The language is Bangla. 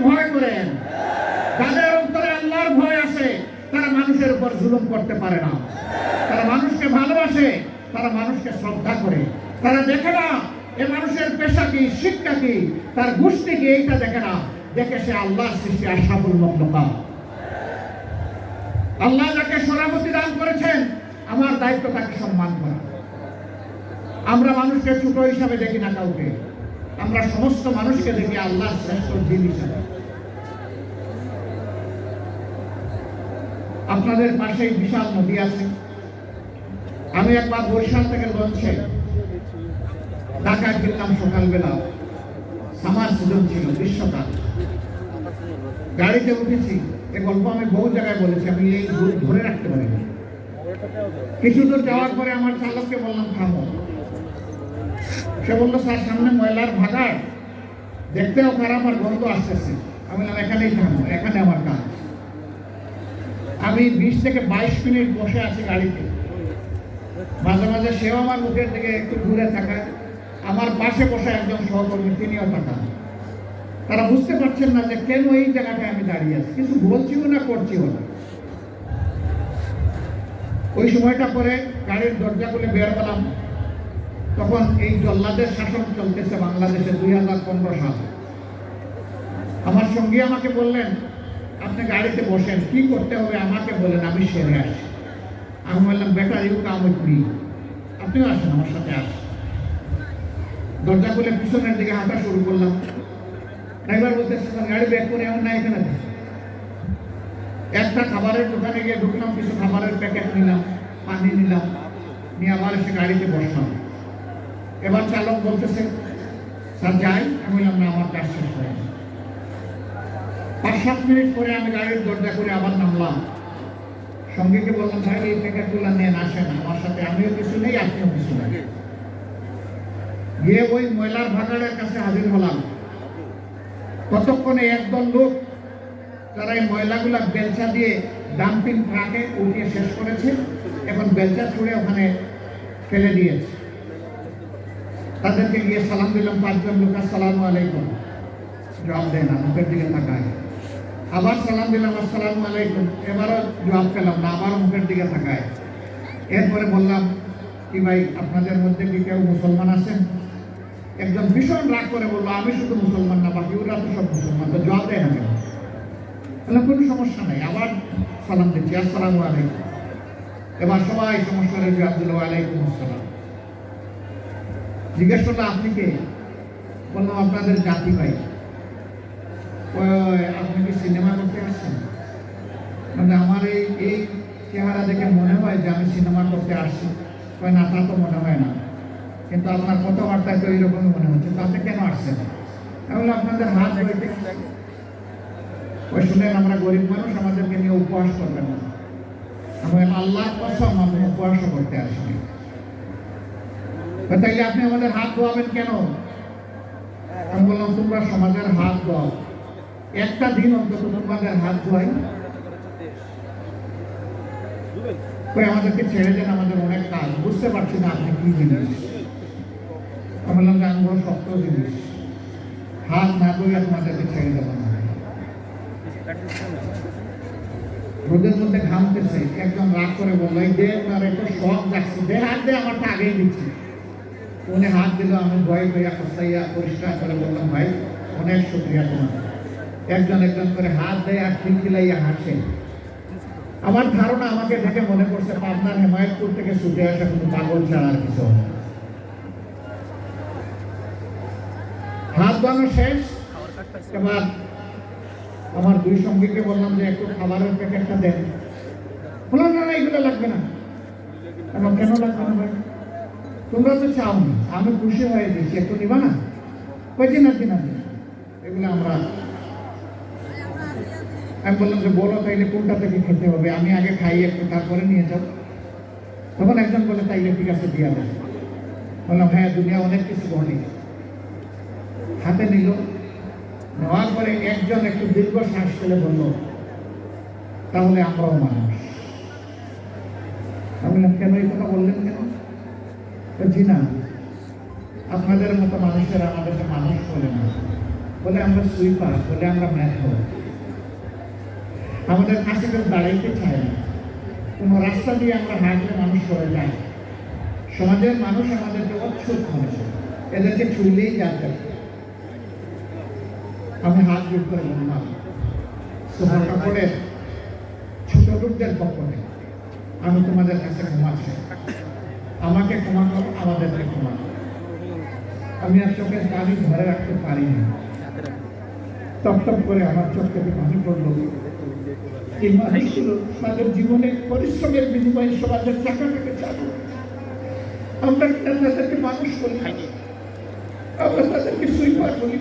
ভয় করেন। যাদের অন্তরে আল্লাহর ভয় আছে তারা মানুষের উপর জুলুম করতে পারে না। তারা মানুষকে ভালোবাসে, তারা মানুষকে শ্রদ্ধা করে। তারা দেখে না এ মানুষের পেশা কি, শিক্ষা কি, তার গোষ্ঠী কি, এইটা দেখে না। দেখে সে আল্লাহর সৃষ্টি আশরাফুল মাখলুকাত। আল্লাহ যাকে সভাপতি দান করেছেন, আমার দায়িত্ব তাকে সম্মান করা। আমরা মানুষকে ছোট হিসাবে দেখি না কাউকে, আমরা সমস্ত মানুষকে দেখি আল্লাহর শ্রেষ্ঠ জীব হিসাবে। আপনাদের পাশেই বিশাল নদী আছে। আমি একবার বরিশাল থেকে লঞ্চে ঢাকায় ফিরলাম সকালবেলা, সামার সিজন ছিল, গ্রীষ্মকাল। গাড়িতে উঠেছি, এ গল্প আমি বহু জায়গায় বলেছি, আমি এই ধরে রাখতে পারিনি। কিছু দূর যাওয়ার পরে আমার চালককে বললাম থামো। সে বললো স্যার সামনে ময়লার ভাগাড়, দেখতেও খারাপ আর গন্ধ আসতেছে। আমি বললাম এখানেই থামো, এখানে আমার কাজ। আমি 20 থেকে 22 মিনিট বসে আছি গাড়িতে। মাঝে মাঝে সেও আমার মুখের দিকে একটু ঘুরে থাকায়। আমার পাশে বসে একজন সহকর্মী, তিনিও তাকান। তারা বুঝতে পারছেন না যে কেন এই জায়গাটায় আমি দাঁড়িয়ে আছি, কিছু বলছিও না, করছিও না। ওই সময়টা পরে গাড়ির দরজা খুলে বের হলাম। তখন এই জল্লাদের শাসন চলতেছে বাংলাদেশে 2015 সাল। আমার সঙ্গী আমাকে বললেন, আপনি গাড়িতে বসেন, কি করতে হবে আমাকে বলেন, আমি সেরে আসি। আমি বললাম better you come with me, আপনিও আসেন আমার সাথে। আসেন। দরজা খুলে পিছনের দিকে হাঁটা শুরু করলাম। ড্রাইভার বলতেছে গাড়ি ব্যাক করে এমন না এখানে। একটা খাবারের দোকানে গিয়ে ঢুকলাম, কিছু খাবারের প্যাকেট নিলাম, পানি নিলাম, নিয়ে আবার এসে গাড়িতে বসলাম। এবার চালক বলতেছে স্যার যাই। আমি বললাম না, আমার কাজ শেষ হয়ে গেছে। 5-7 মিনিট পরে আমি গাড়ির দরজা করে আবার নামলাম। সঙ্গীকে বললাম ভাই এই প্যাকেটগুলো নিয়ে আসেন আমার সাথে, আমিও কিছু নেই, আপনিও কিছু নেই। গিয়ে ওই ময়লার ভাগাড়ের কাছে হাজির হলাম। ততক্ষণে একদল লোক তারা এই ময়লাগুলা বেলচা দিয়ে ডাম্পিং ট্রাকে উঠিয়ে শেষ করেছে। এখন বেলচা ছুঁড়ে ওখানে ফেলে দিয়েছে। তাদেরকে গিয়ে সালাম দিলাম। 5 জন লোক আসসালামু আলাইকুম, জবাব দেয় না, মুখের দিকে তাকায়। আবার সালাম দিলাম আসসালামু আলাইকুম, এবারও জবাব পেলাম না, আবার মুখের দিকে তাকায়। এরপরে বললাম কি ভাই আপনাদের মধ্যে কি কেউ মুসলমান আছেন? একজন ভীষণ রাগ করে বললো আমি শুধু মুসলমান না, বাকি ওরা তো সব মুসলমান, তো জবাব দেয় না কেন? বললাম কোনো সমস্যা নাই, আবার সালাম দিচ্ছি আসসালামু আলাইকুম। এবার সবাই সমস্যা রয়েছে, আব্দুল্লাহ আলাইকুম আসসালাম। জিজ্ঞেস করলো আপনি কে? বললাম আপনাদের জাতি ভাই। আপনি কি সিনেমা করতে আসছেন? মানে আমার এই চেহারা দেখে মনে হয় যে আমি সিনেমা করতে আসছি। না, তা তো মনে হয় না, কিন্তু আপনার কথাবার্তায় তো এইরকমই মনে হচ্ছে, তাতে কেন আসছেন? তাহলে আপনাদের হাত ধরতে ওই শুনেন আমরা গরিব মানুষ, আমাদেরকে নিয়ে উপহাস করবেন না। আমি আল্লাহর কসম আমি উপহাসও করতে আসিনি। তাইলে আপনি আমাদের হাত ধোয়াবেন কেন? আমি বললাম তোমরা সমাজের হাত ধোয়াও, একটা দিন অন্তত তোমাদের হাত ধোয়াই। আমাদেরকে ছেড়ে দেন, আমাদের অনেক কাজ, বুঝতে পারছি না আপনি কি জিনিস। আমি বললাম যে আমি বড় শক্ত জিনিস, হাত না ধুয়ে তোমাদেরকে ছেড়ে দেবো না। রোদের মধ্যে ঘামতেছে, একজন রাগ করে বললো এই দে, ওনার একটু শখ যাচ্ছে, দে হাত দে, আমারটা আগেই দিচ্ছি। উনি হাত দিল, আমি ভয় ভয়া খসাইয়া পরিষ্কার করে বললাম ভাই অনেক শুক্রিয়া তোমার। একজন একজন করে হাত দেয় আর খিলখিলাইয়া হাসে। আমার ধারণা আমাকে দেখে মনে করছে পাবনার হেমায়তপুর থেকে ছুটে আসা কোনো পাগল ছাড়া আর কিছু। হাত ধোয়ানো শেষ। এবার আমার 2 সঙ্গীকে বললাম যে একটু খাবারের প্যাকেটটা দেন। বললাম না না এগুলো লাগবে না। এখন কেন লাগবে না ভাই? তোমরা তো চাও না, আমি খুশি হয়ে দিচ্ছি, একটু নিবা না? কয়েছি না কিনা এগুলো আমরা। আমি বললাম যে বলো তাইলে কোনটা থেকে খেতে হবে, আমি আগে খাই একটু তারপরে নিয়ে যাও। তখন একজন বলে তাইলে ঠিক আছে দিয়া দেয়। বললাম হ্যাঁ দুনিয়া অনেক কিছু বলে। হাতে নিল, নেওয়ার পরে একজন একটু দীর্ঘ শ্বাস ফেলে বলল তাহলে আমরাও মানুষ। আমি বললাম কেন এই কথা বললেন কেন? জি না, আপনাদের মতো মানুষের আমাদেরকে মানুষ বলে না, বলে আমরা সুইপার, বলে আমরা ম্যাথর। আমাদের কাছে কেউ দাঁড়াইতে চায় না। কোনো রাস্তা দিয়ে আমরা হাঁটলে মানুষ সরে যায়। সমাজের মানুষ আমাদেরকে অচ্ছুত করে, এদেরকে ছুঁলেই জানতে। আমি হাত জোর করে বললাম, তোমার কাপড়ের ছোট লোকদের পক্ষে আমি তোমাদের কাছে ক্ষমা চাই। আমাকে ক্ষমা করো, আমাদেরকে ক্ষমা করো। আমি আর চোখের পানি ধরে রাখতে পারিনি। টপ করে আমার চোখ থেকে পানি পড়লো। এই মানুষগুলো তাদের জীবনে পরিশ্রমের বিনিময়ে সমাজের চাকাটাকে চালু। আমরা তাদেরকে মানুষ বলি, আমরা তাদেরকে সুইপার বলি।